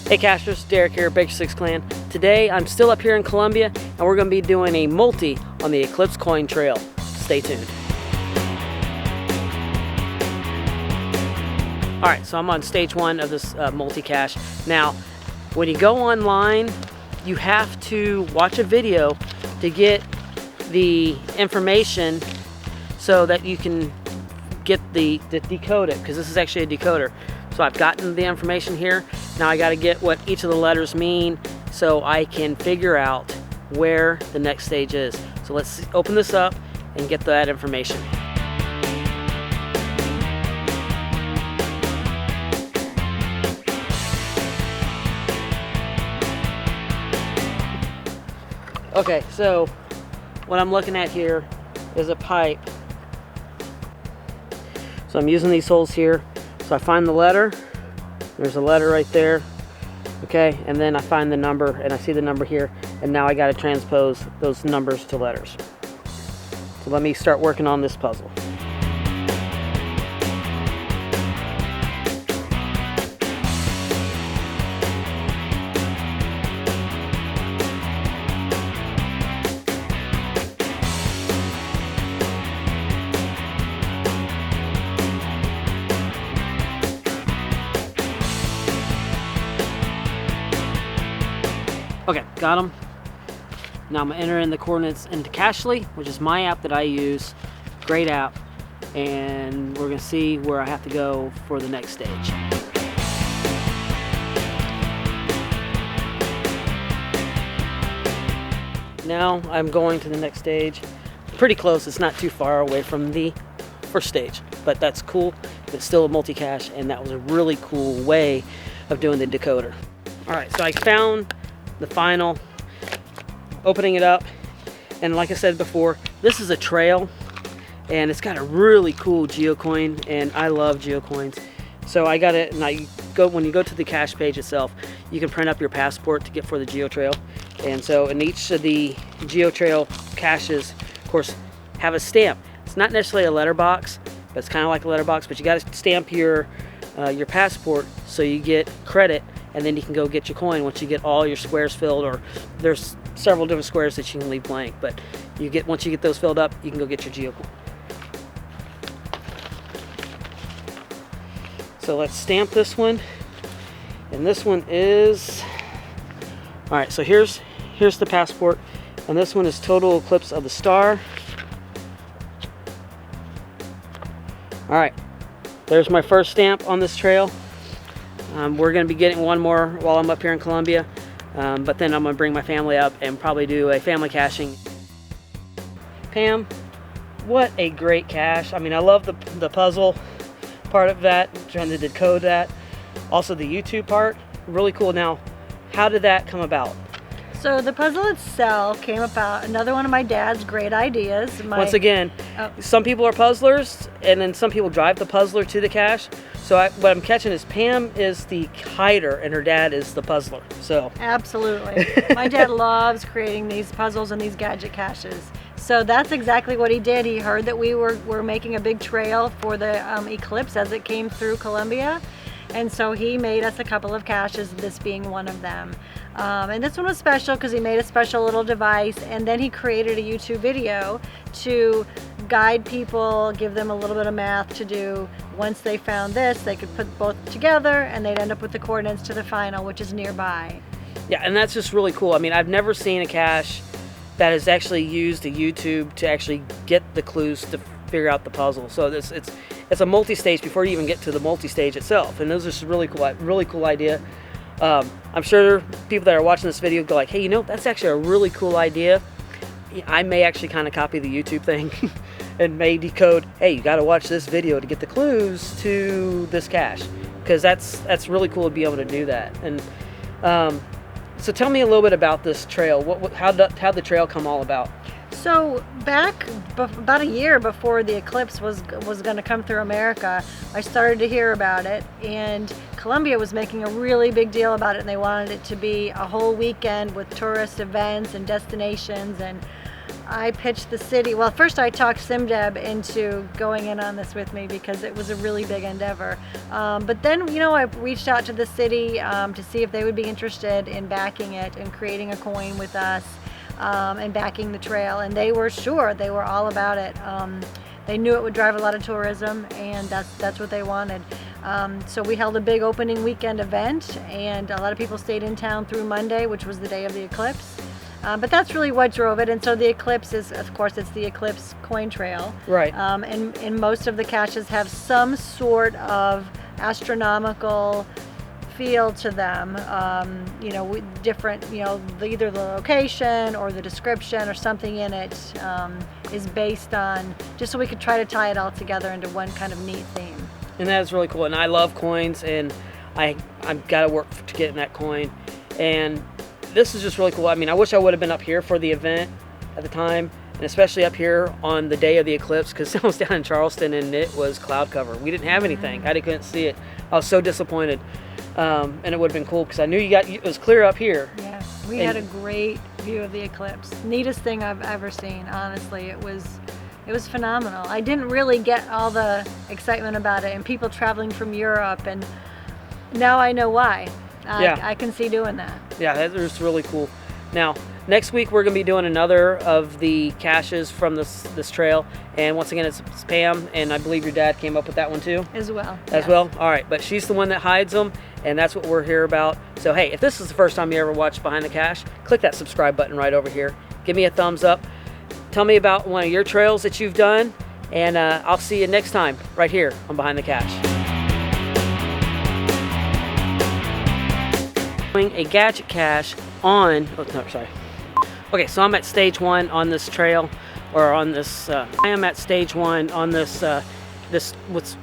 Hey Cachers, Derek here, Baker 6 Clan. Today I'm still up here in Columbia and we're going to be doing a multi on the Eclipse Coin Trail. Stay tuned. Alright, so I'm on stage 1 of this multi-cache. Now, when you go online, you have to watch a video to get the information so that you can get the decode it, because this is actually a decoder. So I've gotten the information here. Now I got to get what each of the letters mean so I can figure out where the next stage is. So let's open this up and get that information. Okay, so what I'm looking at here is a pipe. So I'm using these holes here. So I find the letter, there's a letter right there, okay, and then I find the number, and I see the number here, and now I got to transpose those numbers to letters. So let me start working on this puzzle. Okay, got them. Now I'm gonna enter in the coordinates into Cachely, which is my app that I use. Great app. And we're gonna see where I have to go for the next stage. Now I'm going to the next stage. Pretty close, it's not too far away from the first stage, but that's cool. It's still a multi-cache, and that was a really cool way of doing the decoder. All right, so I found the final, opening it up, and like I said before, this is a trail and it's got a really cool geocoin, and I love geocoins. So I got it, and when you go to the cache page itself, you can print up your passport to get for the GeoTrail. And so in each of the GeoTrail caches, of course, have a stamp. It's not necessarily a letterbox, but it's kind of like a letterbox, but you got to stamp your passport so you get credit, and then you can go get your coin once you get all your squares filled, or there's several different squares that you can leave blank, but once you get those filled up, you can go get your geocoin. So let's stamp this one, and this one is, all right, so here's the passport, and this one is total eclipse of the star. All right, there's my first stamp on this trail. We're going to be getting one more while I'm up here in Columbia, but then I'm going to bring my family up and probably do a family caching. Pam, what a great cache. I mean, I love the puzzle part of that, trying to decode that. Also the YouTube part, really cool. Now, how did that come about? So the puzzle itself came about, another one of my dad's great ideas. Once again, some people are puzzlers, and then some people drive the puzzler to the cache. So what I'm catching is Pam is the hider and her dad is the puzzler. So absolutely. My dad loves creating these puzzles and these gadget caches. So that's exactly what he did. He heard that we were making a big trail for the eclipse as it came through Columbia. And so he made us a couple of caches, this being one of them. And this one was special because he made a special little device, and then he created a YouTube video to guide people, give them a little bit of math to do. Once they found this, they could put both together and they'd end up with the coordinates to the final, which is nearby. Yeah, and that's just really cool. I mean, I've never seen a cache that has actually used a YouTube to actually get the clues to figure out the puzzle. So it's a multi-stage before you even get to the multi-stage itself, and those are just really cool idea. I'm sure people that are watching this video go like, hey, that's actually a really cool idea. I may actually kind of copy the YouTube thing and may decode, hey, you got to watch this video to get the clues to this cache, because that's really cool to be able to do that. And so tell me a little bit about this trail. How'd the trail come all about? So back about a year before the eclipse was going to come through America, I started to hear about it, and Columbia was making a really big deal about it, and they wanted it to be a whole weekend with tourist events and destinations. And I pitched the city. Well, first I talked SimDeb into going in on this with me because it was a really big endeavor. But then, you know, I reached out to the city to see if they would be interested in backing it and creating a coin with us and backing the trail. And they were sure, they were all about it. They knew it would drive a lot of tourism, and that's what they wanted. So we held a big opening weekend event, and a lot of people stayed in town through Monday, which was the day of the eclipse. But that's really what drove it. And so the eclipse is, of course, it's the Eclipse coin trail. Right. And most of the caches have some sort of astronomical feel to them. You know, different, you know, either the location or the description or something in it is based on, just so we could try to tie it all together into one kind of neat theme. And that is really cool. And I love coins, and I've got to work to get in that coin. And this is just really cool. I mean, I wish I would have been up here for the event at the time, and especially up here on the day of the eclipse, because I was down in Charleston and it was cloud cover. We didn't have anything. I couldn't see it. I was so disappointed. And it would have been cool because I knew it was clear up here. Yeah, we had a great view of the eclipse. Neatest thing I've ever seen, honestly. It was phenomenal. I didn't really get all the excitement about it, and people traveling from Europe, and now I know why. I can see doing that. Yeah, that was really cool. Now, next week we're going to be doing another of the caches from this trail, and once again it's Pam, and I believe your dad came up with that one too? As well. All right, but she's the one that hides them, and that's what we're here about. So hey, if this is the first time you ever watched Behind the Cache, click that subscribe button right over here. Give me a thumbs up. Tell me about one of your trails that you've done, and I'll see you next time right here on Behind the Cache. A gadget cache on, okay, so I'm at stage 1 on this trail, or on this, I am at stage 1 on this, what's